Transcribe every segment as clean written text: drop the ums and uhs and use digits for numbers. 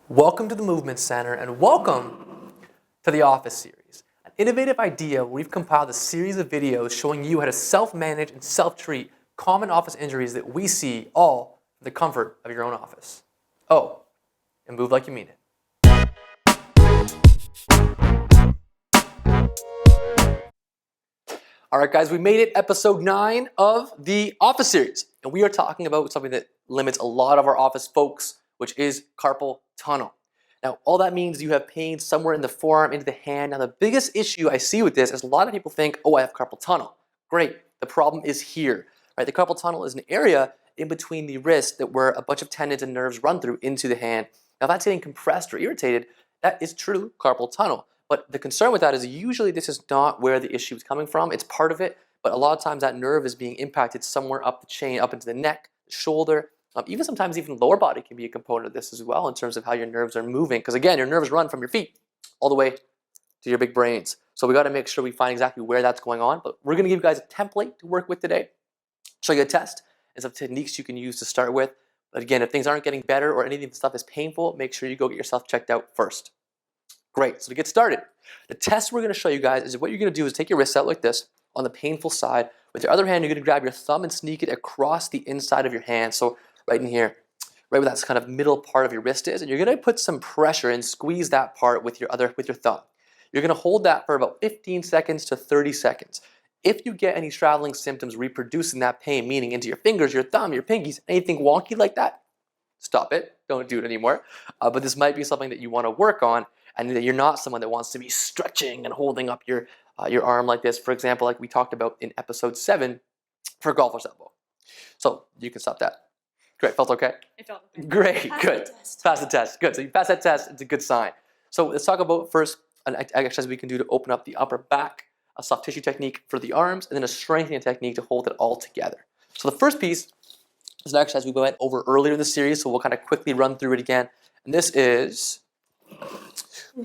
Welcome to the Movement Center and welcome to the Office Series, an innovative idea where we've compiled a series of videos showing you how to self-manage and self-treat common office injuries that we see all from the comfort of your own office. Oh, and move like you mean it. All right, guys, we made it episode 9 of the Office Series, and we are talking about something that limits a lot of our office folks, which is carpal tunnel. Now, all that means you have pain somewhere in the forearm, into the hand. Now, the biggest issue I see with this is a lot of people think, oh, I have carpal tunnel. Great, the problem is here, right? The carpal tunnel is an area in between the wrist that where a bunch of tendons and nerves run through into the hand. Now, if that's getting compressed or irritated, that is true carpal tunnel. But the concern with that is usually this is not where the issue is coming from. It's part of it, but a lot of times that nerve is being impacted somewhere up the chain, up into the neck, the shoulder. Even sometimes even lower body can be a component of this as well in terms of how your nerves are moving. Because again, your nerves run from your feet all the way to your big brains. So we got to make sure we find exactly where that's going on. But we're going to give you guys a template to work with today, show you a test and some techniques you can use to start with. But again, if things aren't getting better or any of the stuff is painful, make sure you go get yourself checked out first. Great, so to get started, the test we're going to show you guys is what you're going to do is take your wrist out like this on the painful side. With your other hand, you're going to grab your thumb and sneak it across the inside of your hand. So right in here, right where that kind of middle part of your wrist is, and you're going to put some pressure and squeeze that part with your thumb. You're going to hold that for about 15 seconds to 30 seconds. If you get any traveling symptoms reproducing that pain, meaning into your fingers, your thumb, your pinkies, anything wonky like that, stop it. Don't do it anymore. But this might be something that you want to work on, and that you're not someone that wants to be stretching and holding up your arm like this, for example, like we talked about in episode 7 for golfer's elbow. So you can stop that. Great, felt okay? It felt okay. Great, good. Pass the test, good. So you pass that test, it's a good sign. So let's talk about first an exercise we can do to open up the upper back, a soft tissue technique for the arms, and then a strengthening technique to hold it all together. So the first piece is an exercise we went over earlier in the series, so we'll kind of quickly run through it again. And this is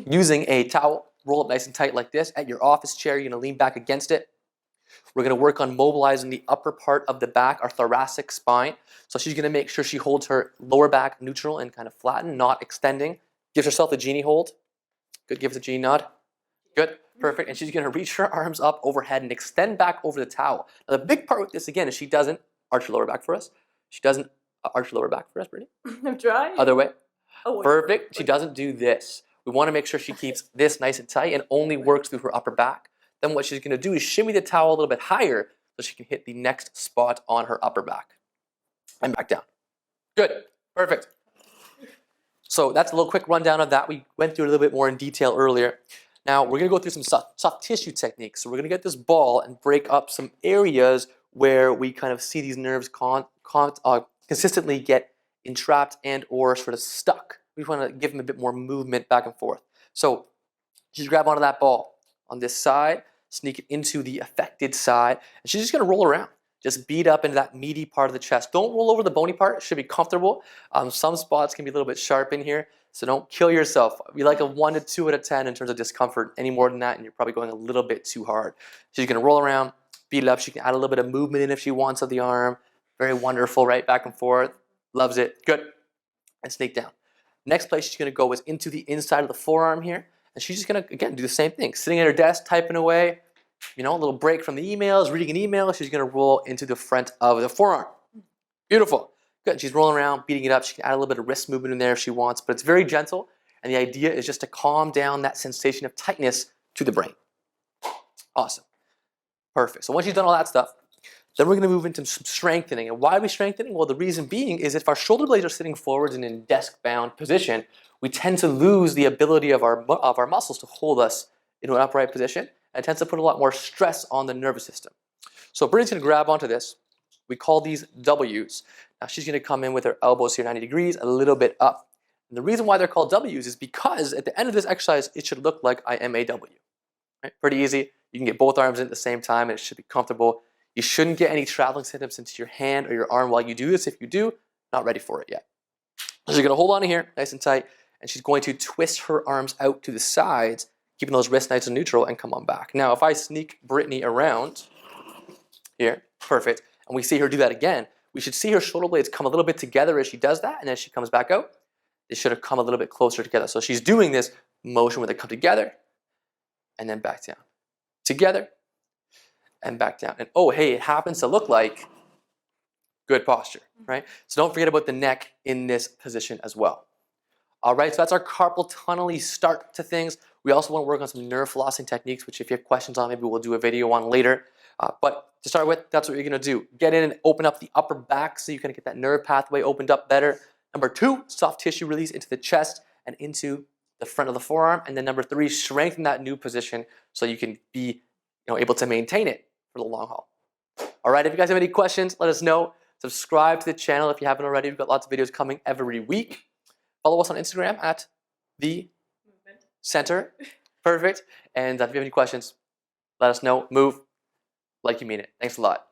using a towel, roll it nice and tight like this. At your office chair, you're going to lean back against it. We're going to work on mobilizing the upper part of the back, our thoracic spine. So she's going to make sure she holds her lower back neutral and kind of flattened, not extending. Gives herself a genie hold. Good, give us a genie nod. Good, perfect. And she's going to reach her arms up overhead and extend back over the towel. Now the big part with this, again, is she doesn't arch her lower back for us. She doesn't arch her lower back for us, Brittany. I'm trying. Other way. Oh, perfect. She doesn't do this. We want to make sure she keeps this nice and tight and only works through her upper back. Then what she's going to do is shimmy the towel a little bit higher so she can hit the next spot on her upper back. And back down. Good. Perfect. So that's a little quick rundown of that. We went through a little bit more in detail earlier. Now we're going to go through some soft tissue techniques. So we're going to get this ball and break up some areas where we kind of see these nerves consistently get entrapped and or sort of stuck. We want to give them a bit more movement back and forth. So just grab onto that ball on this side, sneak it into the affected side, and she's just going to roll around. Just beat up into that meaty part of the chest. Don't roll over the bony part. It should be comfortable. Some spots can be a little bit sharp in here, so don't kill yourself. We like a 1 to 2 out of 10 in terms of discomfort. Any more than that, and you're probably going a little bit too hard. She's going to roll around, beat it up. She can add a little bit of movement in if she wants of the arm. Very wonderful, right? Back and forth. Loves it. Good. And sneak down. Next place she's going to go is into the inside of the forearm here. And she's just going to, again, do the same thing. Sitting at her desk, typing away, you know, a little break from the emails, reading an email. She's going to roll into the front of the forearm. Beautiful. Good. She's rolling around, beating it up. She can add a little bit of wrist movement in there if she wants, but it's very gentle. And the idea is just to calm down that sensation of tightness to the brain. Awesome. Perfect. So once you've done all that stuff, then we're going to move into some strengthening. And why are we strengthening? Well, the reason being is if our shoulder blades are sitting forwards and in desk-bound position, we tend to lose the ability of our muscles to hold us into an upright position, and it tends to put a lot more stress on the nervous system. So Brittany's going to grab onto this. We call these W's. Now she's going to come in with her elbows here 90 degrees, a little bit up. And the reason why they're called W's is because at the end of this exercise, it should look like I am a W. Right? Pretty easy. You can get both arms in at the same time, and it should be comfortable. You shouldn't get any traveling symptoms into your hand or your arm while you do this. If you do, not ready for it yet. So you're going to hold on to here, nice and tight, and she's going to twist her arms out to the sides, keeping those wrists nice and neutral, and come on back. Now, if I sneak Brittany around here, perfect, and we see her do that again, we should see her shoulder blades come a little bit together as she does that, and as she comes back out, it should have come a little bit closer together. So she's doing this motion where they come together and then back down. Together and back down. And oh, hey, it happens to look like good posture, right? So don't forget about the neck in this position as well. All right, so that's our carpal tunnel start to things. We also want to work on some nerve flossing techniques, which if you have questions on, maybe we'll do a video on later. But to start with, that's what you're going to do. Get in and open up the upper back so you can get that nerve pathway opened up better. Number 2, soft tissue release into the chest and into the front of the forearm. And then number 3, strengthen that new position so you can be able to maintain it for the long haul. All right, if you guys have any questions, let us know. Subscribe to the channel if you haven't already. We've got lots of videos coming every week. Follow us on Instagram at the Center. Perfect. And if you have any questions, let us know. Move like you mean it. Thanks a lot.